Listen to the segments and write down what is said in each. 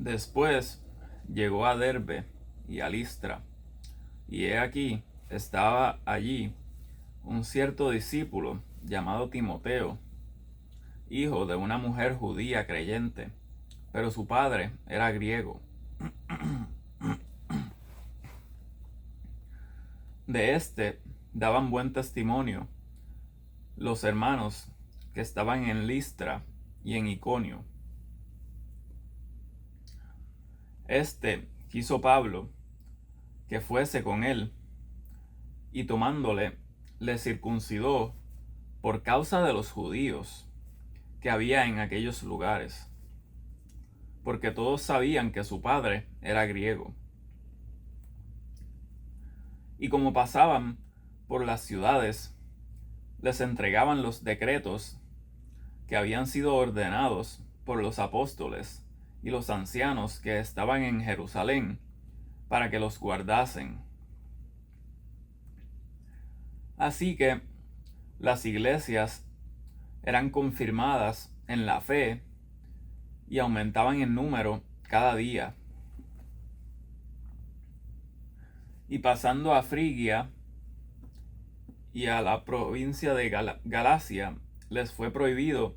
Después llegó a Derbe y a Listra, y he aquí estaba allí un cierto discípulo llamado Timoteo, hijo de una mujer judía creyente, pero su padre era griego. De éste daban buen testimonio los hermanos que estaban en Listra y en Iconio. Este quiso Pablo que fuese con él, y tomándole, le circuncidó por causa de los judíos que había en aquellos lugares, porque todos sabían que su padre era griego. Y como pasaban por las ciudades, les entregaban los decretos que habían sido ordenados por los apóstoles y los ancianos que estaban en Jerusalén, para que los guardasen. Así que las iglesias eran confirmadas en la fe y aumentaban en número cada día. Y pasando a Frigia y a la provincia de Galacia, les fue prohibido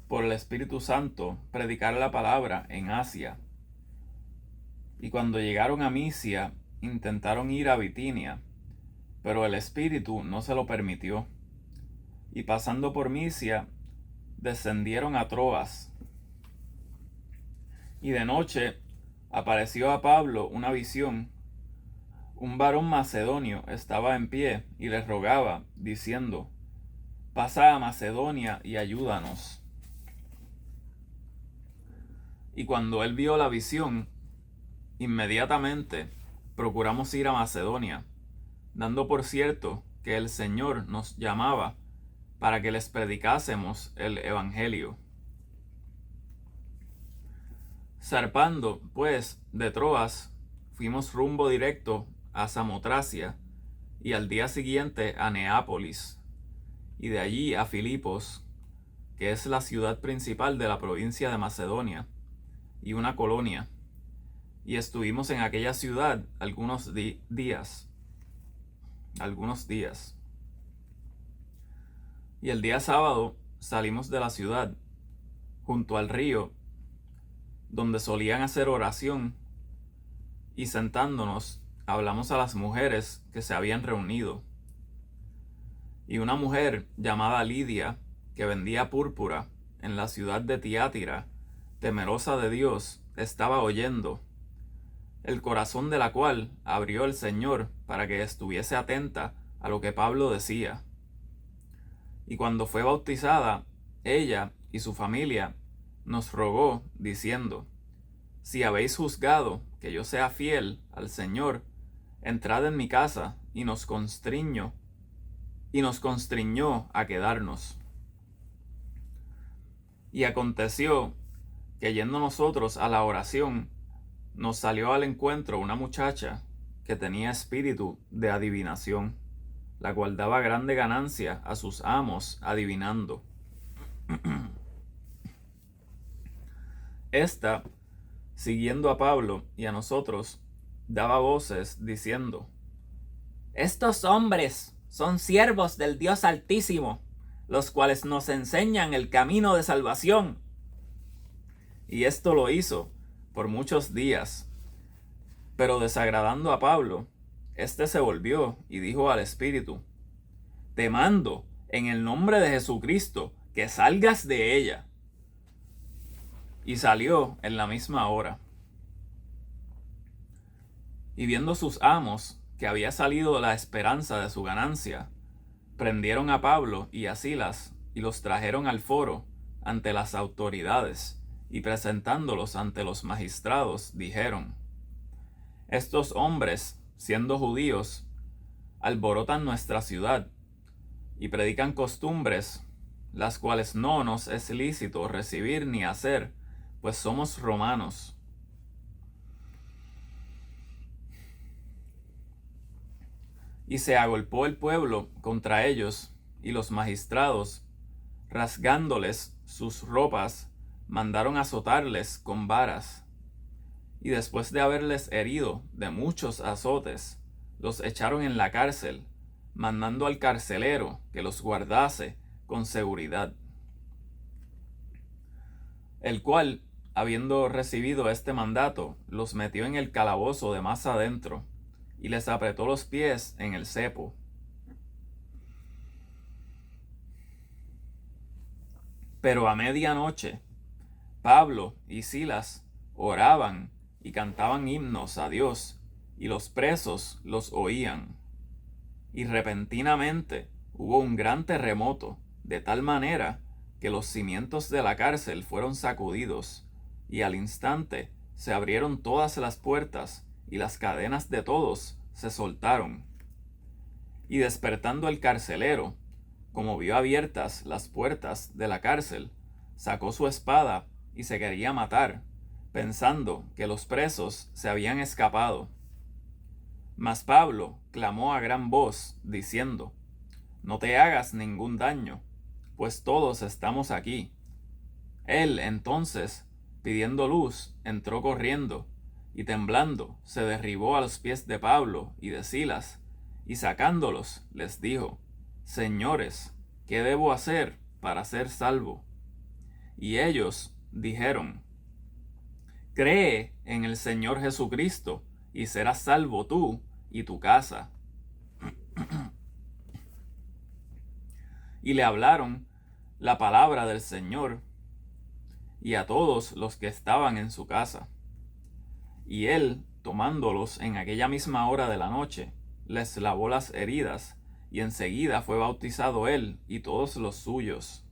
por el Espíritu Santo predicar la palabra en Asia. Y cuando llegaron a Misia, intentaron ir a Bitinia, pero el Espíritu no se lo permitió. Y pasando por Misia, descendieron a Troas. Y de noche apareció a Pablo una visión. Un varón macedonio estaba en pie y les rogaba, diciendo: pasa a Macedonia y ayúdanos. Y cuando él vio la visión, inmediatamente procuramos ir a Macedonia, dando por cierto que el Señor nos llamaba para que les predicásemos el Evangelio. Zarpando, pues, de Troas, fuimos rumbo directo a Samotracia, y al día siguiente a Neápolis, y de allí a Filipos, que es la ciudad principal de la provincia de Macedonia, y una colonia. Y estuvimos en aquella ciudad algunos días. Y el día sábado salimos de la ciudad, junto al río, donde solían hacer oración, y sentándonos, hablamos a las mujeres que se habían reunido. Y una mujer llamada Lidia, que vendía púrpura en la ciudad de Tiátira, temerosa de Dios, estaba oyendo, el corazón de la cual abrió el Señor para que estuviese atenta a lo que Pablo decía. Y cuando fue bautizada, ella y su familia nos rogó, diciendo: si habéis juzgado que yo sea fiel al Señor, entrad en mi casa. Y nos constriñó a quedarnos. Y aconteció que yendo nosotros a la oración, nos salió al encuentro una muchacha que tenía espíritu de adivinación, la cual daba grande ganancia a sus amos adivinando. Esta, siguiendo a Pablo y a nosotros, daba voces diciendo: estos hombres son siervos del Dios Altísimo, los cuales nos enseñan el camino de salvación. Y esto lo hizo por muchos días. Pero desagradando a Pablo, éste se volvió y dijo al Espíritu: te mando en el nombre de Jesucristo que salgas de ella. Y salió en la misma hora. Y viendo sus amos que había salido la esperanza de su ganancia, prendieron a Pablo y a Silas y los trajeron al foro ante las autoridades, y presentándolos ante los magistrados, dijeron: estos hombres, siendo judíos, alborotan nuestra ciudad y predican costumbres, las cuales no nos es lícito recibir ni hacer, pues somos romanos. Y se agolpó el pueblo contra ellos, y los magistrados, rasgándoles sus ropas, mandaron azotarles con varas. Y después de haberles herido de muchos azotes, los echaron en la cárcel, mandando al carcelero que los guardase con seguridad. El cual, habiendo recibido este mandato, los metió en el calabozo de más adentro, y les apretó los pies en el cepo. Pero a medianoche, Pablo y Silas oraban y cantaban himnos a Dios, y los presos los oían. Y repentinamente hubo un gran terremoto, de tal manera que los cimientos de la cárcel fueron sacudidos, y al instante se abrieron todas las puertas, y las cadenas de todos se soltaron. Y despertando el carcelero, como vio abiertas las puertas de la cárcel, sacó su espada y se quería matar, pensando que los presos se habían escapado. Mas Pablo clamó a gran voz, diciendo: No te hagas ningún daño, pues todos estamos aquí. Él entonces, pidiendo luz, entró corriendo, y temblando se derribó a los pies de Pablo y de Silas, y sacándolos les dijo: Señores, ¿qué debo hacer para ser salvo? Y ellos dijeron: Cree en el Señor Jesucristo, y serás salvo tú y tu casa. Y le hablaron la palabra del Señor y a todos los que estaban en su casa. Y él, tomándolos en aquella misma hora de la noche, les lavó las heridas, y enseguida fue bautizado él y todos los suyos.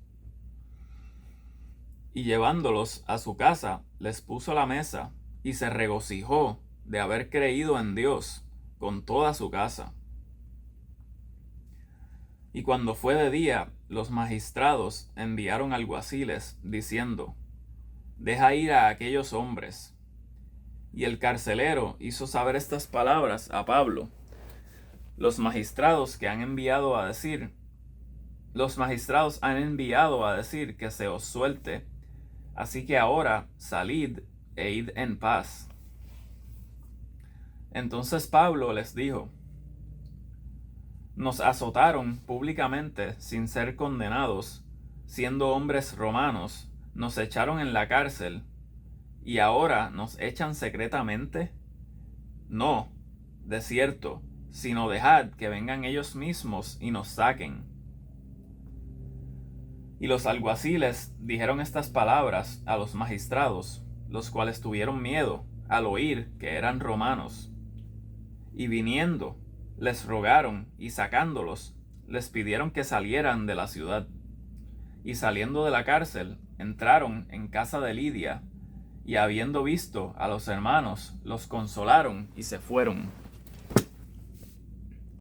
Y llevándolos a su casa, les puso la mesa, y se regocijó de haber creído en Dios con toda su casa. Y cuando fue de día, los magistrados enviaron alguaciles, diciendo: Deja ir a aquellos hombres. Y el carcelero hizo saber estas palabras a Pablo. Los magistrados han enviado a decir que se os suelte, así que ahora salid e id en paz. Entonces Pablo les dijo: Nos azotaron públicamente sin ser condenados, siendo hombres romanos, nos echaron en la cárcel, ¿y ahora nos echan secretamente? No, de cierto, sino dejad que vengan ellos mismos y nos saquen. Y los alguaciles dijeron estas palabras a los magistrados, los cuales tuvieron miedo al oír que eran romanos. Y viniendo, les rogaron, y sacándolos, les pidieron que salieran de la ciudad. Y saliendo de la cárcel, entraron en casa de Lidia, y habiendo visto a los hermanos, los consolaron y se fueron.